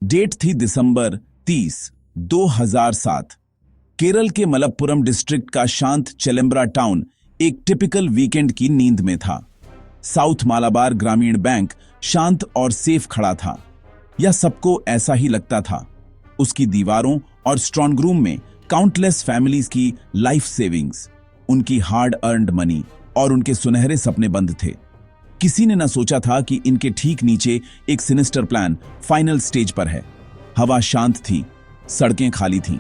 Date थी दिसंबर 30, 2007। केरल के Malappuram district का शांत चेलेम्ब्रा टाउन एक टिपिकल वीकेंड की नींद में था। साउथ मालाबार ग्रामीण बैंक शांत और सेफ खड़ा था, या सबको ऐसा ही लगता था। उसकी दीवारों और स्ट्रॉन्ग रूम में काउंटलेस फैमिलीज की लाइफ सेविंग्स, उनकी हार्ड अर्न्ड मनी और उनके सुनहरे सपने बंद थे। किसी ने न सोचा था कि इनके ठीक नीचे एक सिनिस्टर प्लान फाइनल स्टेज पर है। हवा शांत थी, सड़कें खाली थीं,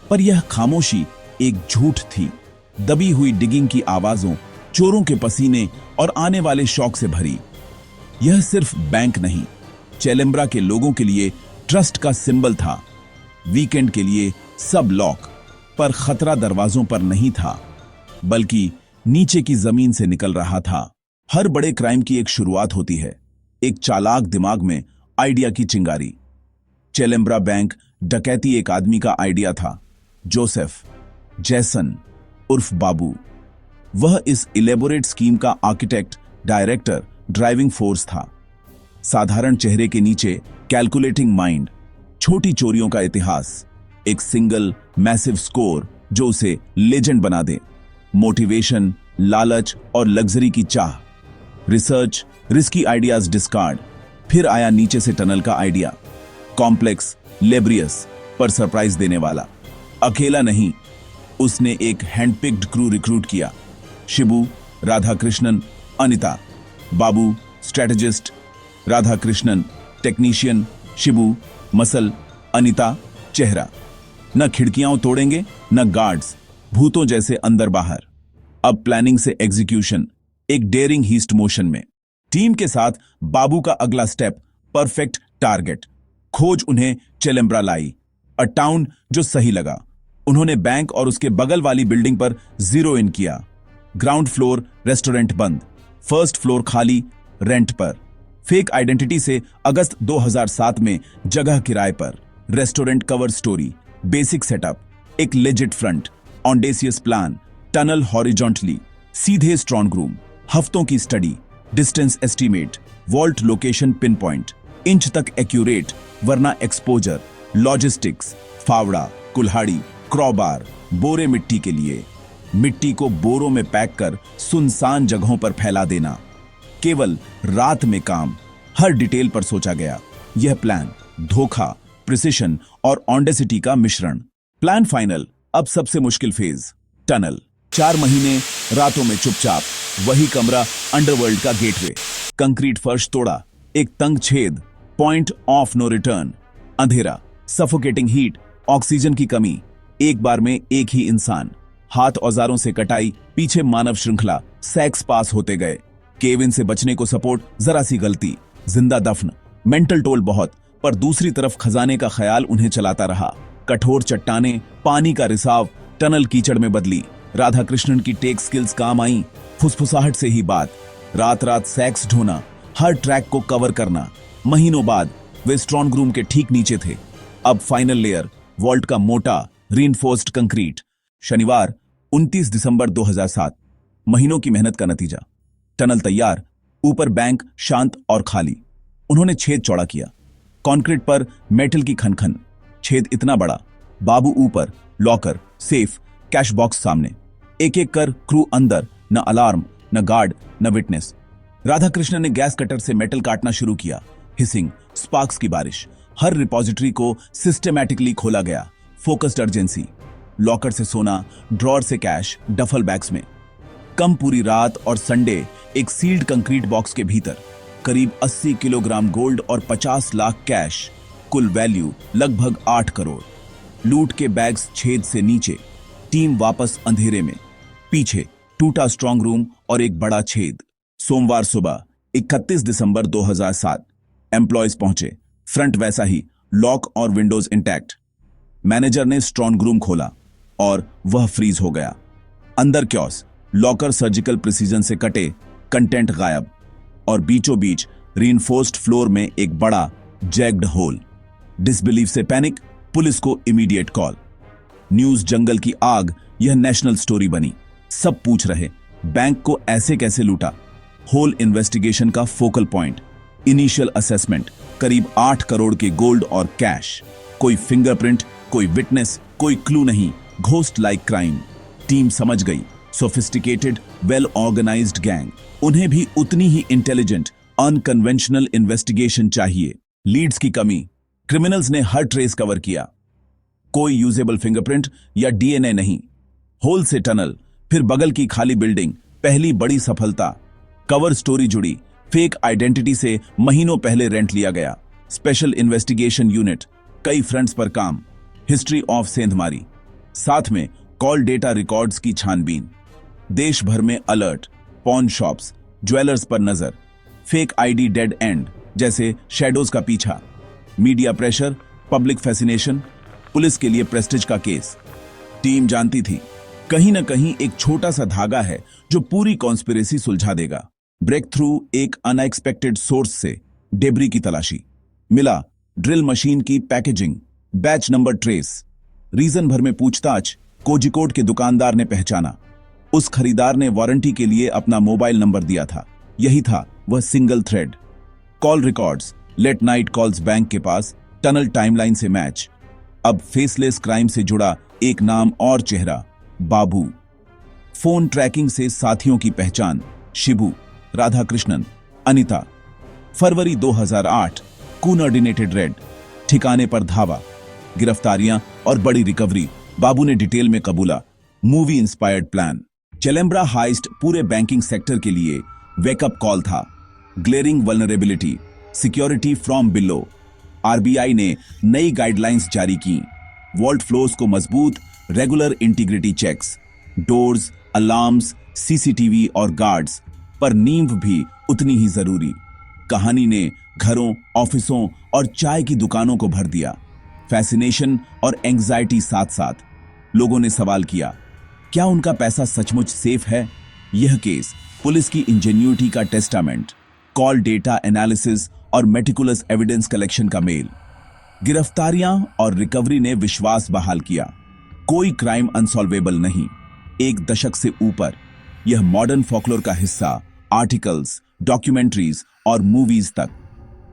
पर यह खामोशी एक झूठ थी, दबी हुई डिगिंग की आवाजों, चोरों के पसीने और आने वाले शौक से भरी। यह सिर्फ बैंक नहीं, चेलेम्ब्रा के लोगों के लिए ट्रस्ट का सिंबल था। वीकेंड के लिए सब लॉक, पर खतरा दरवाजों पर नहीं था, बल्कि नीचे की जमीन से निकल रहा था। हर बड़े क्राइम की एक शुरुआत होती है, एक चालाक दिमाग में आइडिया की चिंगारी। चेलेम्ब्रा बैंक डकैती एक आदमी का आइडिया था, जोसेफ जैसन उर्फ बाबू। वह इस इलेबोरेट स्कीम का आर्किटेक्ट, डायरेक्टर, ड्राइविंग फोर्स था। साधारण चेहरे के नीचे कैलकुलेटिंग माइंड, छोटी चोरियों का इतिहास, एक सिंगल मैसिव स्कोर जो उसे लेजेंड बना दे। मोटिवेशन, लालच और लग्जरी की चाह, रिसर्च, रिस्की आइडियाज डिस्कार्ड। फिर आया नीचे से टनल का आइडिया, कॉम्प्लेक्स, लेब्रियस पर सरप्राइज देने वाला। अकेला नहीं, उसने एक हैंडपिक्ड क्रू रिक्रूट किया। Shibu, Radha Krishnan, Anita. Babu strategist, Radha Krishnan technician, Shibu muscle, Anita चेहरा। न खिड़कियां तोड़ेंगे, न गार्ड्स, भूतों जैसे अंदर बाहर। अब प्लानिंग से एग्जीक्यूशन, एक डेयरिंग हीस्ट मोशन में। टीम के साथ बाबू का अगला स्टेप, परफेक्ट टारगेट। खोज उन्हें चेलेम्ब्रा लाई, अ टाउन जो सही लगा। उन्होंने बैंक और उसके बगल वाली बिल्डिंग पर जीरो इन किया। ग्राउंड फ्लोर रेस्टोरेंट बंद, फर्स्ट फ्लोर खाली, रेंट पर। फेक आइडेंटिटी से अगस्त 2007 में जगह किराए पर। Restaurant cover story, basic setup, एक legit front, audacious plan, tunnel horizontally, सीधे स्ट्रॉन्ग रूम, हफ्तों की study, distance estimate, vault location pin point, inch तक एक्यूरेट वरना एक्सपोजर, लॉजिस्टिक्स, फावड़ा, कुल्हाड़ी, क्रॉबार, बोरे मिट्टी के लिए। मिट्टी को बोरों में पैक कर सुनसान जगहों पर फैला देना। केवल रात में काम, हर डिटेल पर सोचा गया। यह प्लान धोखा, प्रिसिशन और ऑन्डेसिटी का मिश्रण। Plan final. अब सबसे मुश्किल फेज, टनल। 4 महीने रातों में चुपचाप, वही कमरा, अंडरवर्ल्ड का गेटवे। कंक्रीट फर्श तोड़ा, एक तंग छेद, पॉइंट ऑफ नो रिटर्न। अंधेरा, सफोकेटिंग हीट, ऑक्सीजन की कमी, एक बार में एक ही इंसान। हाथ औजारों से कटाई, पीछे मानव श्रृंखला, सैक्स पास होते गए। केविन से बचने को सपोर्ट, जरा सी गलती, जिंदा दफन। मेंटल टोल बहुत, पर दूसरी तरफ खजाने का ख्याल उन्हें चलाता रहा। कठोर चट्टाने, पानी का रिसाव, टनल कीचड़ में बदली। राधा कृष्णन की टेक स्किल्स काम आई, फुसफुसाहट से ही बात। रात रात सैक्स ढोना, हर ट्रैक को कवर करना। महीनों बाद वे स्ट्रॉन्ग रूम के ठीक नीचे थे। अब फाइनल लेयर, वॉल्ट का मोटा रीइंफोर्स्ड कंक्रीट। शनिवार 29 दिसंबर 2007, महीनों की मेहनत का नतीजा। टनल तैयार, ऊपर बैंक शांत और खाली। उन्होंने छेद चौड़ा किया, कंक्रीट पर मेटल की खनखन। छेद इतना बड़ा, बाबू ऊपर, लॉकर, सेफ, कैश बॉक्स सामने। एक एक कर क्रू अंदर, न अलार्म, न गार्ड, न विटनेस। राधा कृष्ण ने गैस कटर से मेटल काटना शुरू किया। हिसिंग, स्पार्क्स की बारिश। हर रिपॉजिटरी को सिस्टेमैटिकली खोला गया। Focused urgency. लॉकर से सोना, ड्रॉर से कैश, डफल बैग्स में। कम पूरी रात और संडे एक सील्ड कंक्रीट बॉक्स के भीतर। करीब 80 किलोग्राम गोल्ड और 50 लाख कैश। कुल वैल्यू लगभग 8 करोड़। लूट के बैग्स छेद से नीचे। टीम वापस अंधेरे में। पीछे टूटा स्ट्रॉन्ग रूम और एक बड़ा छेद। सोमवार सुबह 31 दिसंबर 2007, एम्प्लॉयज पहुंचे। फ्रंट वैसा ही, लॉक और विंडोज इंटैक्ट। मैनेजर ने स्ट्रॉन्ग रूम खोला और वह फ्रीज हो गया। अंदर क्योस, लॉकर सर्जिकल प्रिसीजन से कटे, कंटेंट गायब, और बीचों बीच रीइंफोर्स्ड फ्लोर में एक बड़ा जैग्ड होल। डिसबिलीफ से पैनिक, पुलिस को इमीडिएट कॉल। न्यूज जंगल की आग, यह नेशनल स्टोरी बनी। सब पूछ रहे, बैंक को ऐसे कैसे लूटा? होल इन्वेस्टिगेशन का फोकल पॉइंट, इनिशियल असेसमेंट करीब 8 करोड़ के गोल्ड और कैश। कोई फिंगरप्रिंट, कोई विटनेस, कोई क्लू नहीं। Ghost like crime. टीम समझ गई, सोफिस्टिकेटेड, वेल ऑर्गेनाइज्ड गैंग। उन्हें भी उतनी ही इंटेलिजेंट, अनकन्वेंशनल इन्वेस्टिगेशन चाहिए। लीड्स की कमी। क्रिमिनल्स ने हर ट्रेस कवर किया, कोई यूजेबल फिंगरप्रिंट या डीएनए नहीं। होल से टनल, फिर बगल की खाली बिल्डिंग, पहली बड़ी सफलता। कवर स्टोरी जुड़ी, फेक आइडेंटिटी से महीनों पहले रेंट लिया गया। स्पेशल इन्वेस्टिगेशन यूनिट, कई फ्रंट्स पर काम। हिस्ट्री ऑफ सेंधमारी, साथ में कॉल डेटा रिकॉर्ड्स की छानबीन। देश भर में अलर्ट, पॉन शॉप्स, ज्वेलर्स पर नजर। फेक आईडी डेड एंड जैसे शैडोज का पीछा। Media pressure, public fascination, police के लिए प्रेस्टिज का केस। टीम जानती थी कहीं ना कहीं एक छोटा सा धागा है जो पूरी कॉन्स्पिरेसी सुलझा देगा। ब्रेक थ्रू एक अनएक्सपेक्टेड सोर्स से डेब्री की तलाशी। मिला ड्रिल मशीन की packaging, batch number trace. Region भर में पूछताछ, कोझिकोड के दुकानदार ने पहचाना। उस खरीदार ने वारंटी के लिए अपना मोबाइल नंबर दिया था। यही था वह single thread. Call records, late night calls bank के पास, टनल टाइमलाइन से मैच। अब फेसलेस क्राइम से जुड़ा एक नाम और चेहरा, बाबू। फोन ट्रैकिंग से साथियों की पहचान, शिबू, राधाकृष्णन, अनिता। फरवरी 2008, कोऑर्डिनेटेड रेड, ठिकाने पर धावा, गिरफ्तारियां और बड़ी रिकवरी। बाबू ने डिटेल में कबूला, movie inspired plan. Chelembra heist पूरे बैंकिंग सेक्टर के लिए वेकअप कॉल था। Glaring vulnerability, security from below. RBI ने नई गाइडलाइंस जारी की। वॉल्ट फ्लोस को मजबूत, regular integrity checks, doors, alarms, CCTV और गार्ड्स, पर नींव भी उतनी ही जरूरी। कहानी ने घरों, ऑफिसों और चाय की दुकानों को भर दिया। फैसिनेशन और एंग्जाइटी साथ साथ। लोगों ने सवाल किया, क्या उनका पैसा सचमुच सेफ है? यह केस पुलिस की इंजेन्यूटी का टेस्टामेंट, कॉल डेटा एनालिसिस और मेटिकुलस एविडेंस कलेक्शन का मेल। गिरफ्तारियां और रिकवरी ने विश्वास बहाल किया। कोई क्राइम अनसॉल्वेबल नहीं। एक दशक से ऊपर यह मॉडर्न फॉकलोर का हिस्सा, आर्टिकल्स, डॉक्यूमेंट्रीज और मूवीज तक।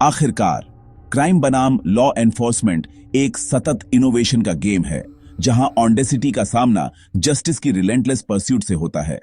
आखिरकार क्राइम बनाम लॉ एनफोर्समेंट एक सतत इनोवेशन का गेम है, जहां ऑडेसिटी का सामना जस्टिस की रिलेंटलेस परस्यूट से होता है।